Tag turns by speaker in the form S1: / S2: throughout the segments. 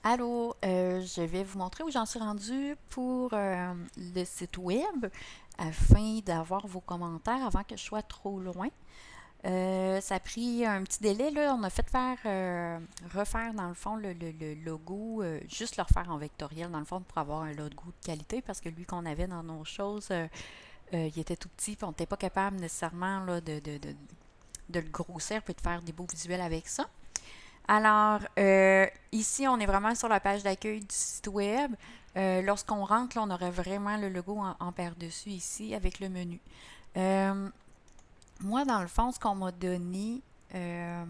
S1: Allô, je vais vous montrer où j'en suis rendue pour le site web afin d'avoir vos commentaires avant que je sois trop loin. Ça a pris un petit délai, là. On a fait refaire dans le fond le logo, juste le refaire en vectoriel dans le fond pour avoir un logo de qualité parce que lui qu'on avait dans nos choses, il était tout petit et on n'était pas capable nécessairement là, de le grossir puis de faire des beaux visuels avec ça. Alors, ici, on est vraiment sur la page d'accueil du site web. Lorsqu'on rentre, là, on aurait vraiment le logo en par-dessus ici avec le menu. Euh, Moi, dans le fond, ce qu'on m'a donné, euh,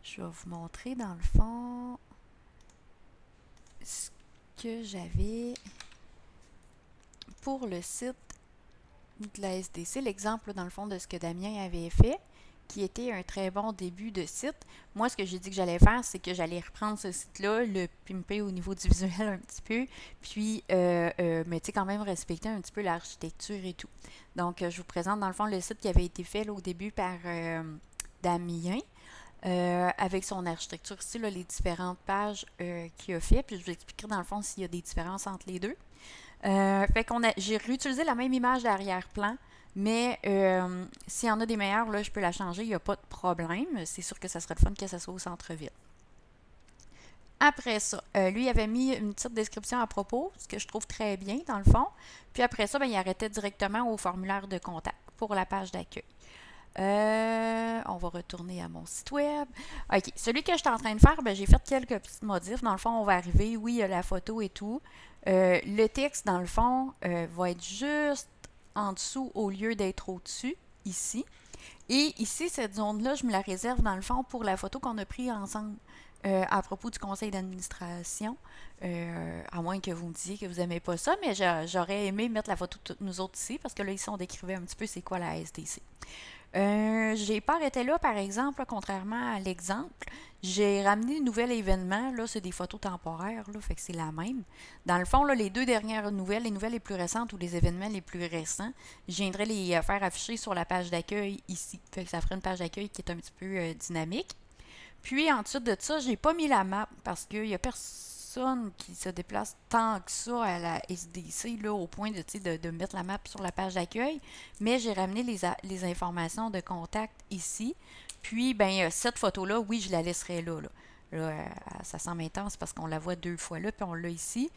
S1: je vais vous montrer dans le fond ce que j'avais pour le site de la SDC, l'exemple dans le fond de ce que Damien avait fait, qui était un très bon début de site. Moi, ce que j'ai dit que j'allais faire, c'est que j'allais reprendre ce site-là, le pimper au niveau du visuel un petit peu, puis, mais tu sais, quand même respecter un petit peu l'architecture et tout. Donc, je vous présente dans le fond le site qui avait été fait là, au début par Damien. Avec son architecture ici, là, les différentes pages qu'il a fait, puis je vous expliquerai dans le fond s'il y a des différences entre les deux. J'ai réutilisé la même image d'arrière-plan, mais s'il y en a des meilleures, là, je peux la changer, il n'y a pas de problème. C'est sûr que ça serait le fun que ça soit au centre-ville. Après ça, lui, il avait mis une petite description à propos, ce que je trouve très bien dans le fond. Puis après ça, ben, il arrêtait directement au formulaire de contact pour la page d'accueil. On va retourner à mon site web. OK, celui que j'étais en train de faire, ben, j'ai fait quelques petites modifs. Dans le fond, on va arriver, oui, il y a la photo et tout. Le texte, dans le fond, va être juste en dessous au lieu d'être au-dessus, ici. Et ici, cette zone-là, je me la réserve dans le fond pour la photo qu'on a prise ensemble à propos du conseil d'administration. À moins que vous me disiez que vous n'aimez pas ça, mais j'aurais aimé mettre la photo de toutes nous autres ici parce que là, ici, on décrivait un petit peu c'est quoi la SDC. J'ai pas arrêté là, par exemple, là, contrairement à l'exemple. J'ai ramené un nouvel événement. Là, c'est des photos temporaires, là, fait que c'est la même. Dans le fond, là, les deux dernières nouvelles, les nouvelles les plus récentes ou les événements les plus récents, je viendrai les faire afficher sur la page d'accueil ici. Fait que ça ferait une page d'accueil qui est un petit peu dynamique. Puis ensuite de ça, j'ai pas mis la map parce qu'il y a personne qui se déplace tant que ça à la SDC là, au point de mettre la map sur la page d'accueil. Mais j'ai ramené les informations de contact ici. Puis, ben, cette photo-là, oui, je la laisserai là. Ça semble intense parce qu'on la voit deux fois là, puis on l'a ici.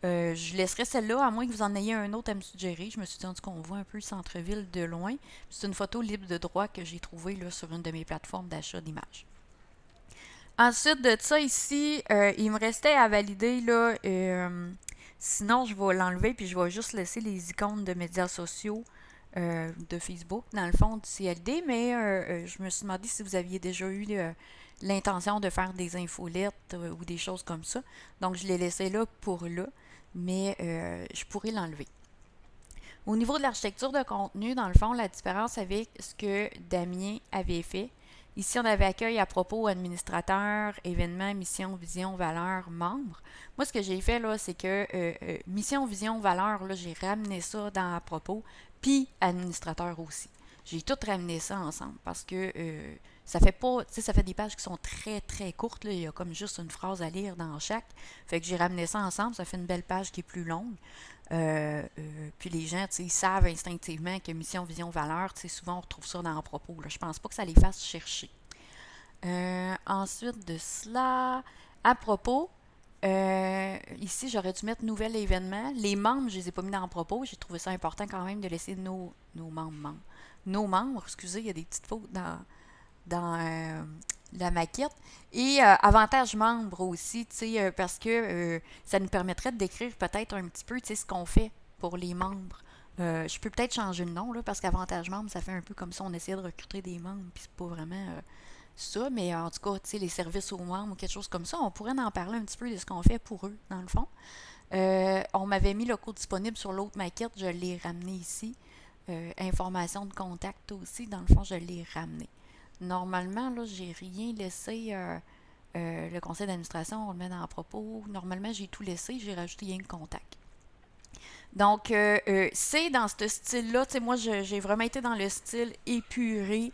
S1: Je laisserai celle-là, à moins que vous en ayez un autre à me suggérer. Je me suis dit, en tout cas, on voit un peu le centre-ville de loin. C'est une photo libre de droit que j'ai trouvée là, sur une de mes plateformes d'achat d'images. Ensuite de ça, ici, il me restait à valider, là, sinon je vais l'enlever puis je vais juste laisser les icônes de médias sociaux de Facebook, dans le fond, du CLD, mais je me suis demandé si vous aviez déjà eu l'intention de faire des infolettes ou des choses comme ça. Donc, je l'ai laissé là pour là, mais je pourrais l'enlever. Au niveau de l'architecture de contenu, dans le fond, la différence avec ce que Damien avait fait, ici on avait accueil à propos, administrateur, événements, mission, vision, valeur, membre. Moi, ce que j'ai fait là, c'est que mission, vision, valeur, là, j'ai ramené ça dans à propos, puis administrateur aussi. J'ai tout ramené ça ensemble parce que ça fait pas, tu sais, ça fait des pages qui sont très très courtes, là. Il y a comme juste une phrase à lire dans chaque. Fait que j'ai ramené ça ensemble, ça fait une belle page qui est plus longue. Puis les gens, ils savent instinctivement que mission, vision, valeur, souvent on retrouve ça dans le propos. Là. Je pense pas que ça les fasse chercher. Ensuite de cela, à propos, ici j'aurais dû mettre nouvel événement. Les membres, je les ai pas mis dans le propos. J'ai trouvé ça important quand même de laisser nos membres. Nos membres, excusez, il y a des petites fautes dans la maquette. Et avantage membre aussi, parce que ça nous permettrait de décrire peut-être un petit peu ce qu'on fait pour les membres. Je peux peut-être changer le nom, là, parce qu'avantage membre, ça fait un peu comme si on essayait de recruter des membres, puis c'est pas vraiment ça, mais en tout cas, les services aux membres ou quelque chose comme ça, on pourrait en parler un petit peu de ce qu'on fait pour eux, dans le fond. On m'avait mis le code disponible sur l'autre maquette, je l'ai ramené ici. Information de contact aussi, dans le fond, je l'ai ramené. Normalement, là, j'ai rien laissé. Le conseil d'administration, on le met dans le propos. Normalement, j'ai tout laissé, j'ai rajouté rien que contact. Donc, c'est dans ce style-là. Tu sais, moi, j'ai vraiment été dans le style épuré.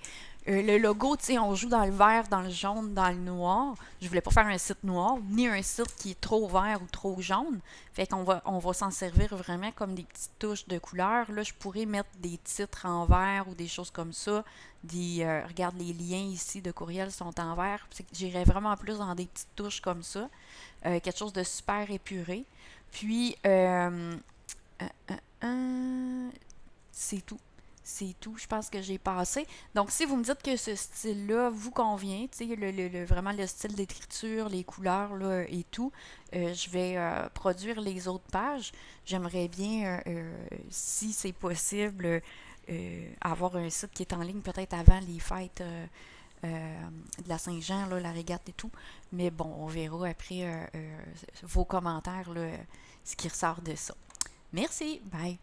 S1: Le logo, tu sais, on joue dans le vert, dans le jaune, dans le noir. Je voulais pas faire un site noir, ni un site qui est trop vert ou trop jaune. Fait qu'on va s'en servir vraiment comme des petites touches de couleur. Là, je pourrais mettre des titres en vert ou des choses comme ça. Regarde, les liens ici de courriel sont en vert. J'irais vraiment plus dans des petites touches comme ça. Quelque chose de super épuré. Puis, c'est tout. C'est tout, je pense que j'ai passé. Donc, si vous me dites que ce style-là vous convient, tu sais, vraiment le style d'écriture, les couleurs là, et tout, je vais produire les autres pages. J'aimerais bien, si c'est possible, avoir un site qui est en ligne peut-être avant les fêtes de la Saint-Jean, là, la régate et tout. Mais bon, on verra après vos commentaires, là, ce qui ressort de ça. Merci, bye!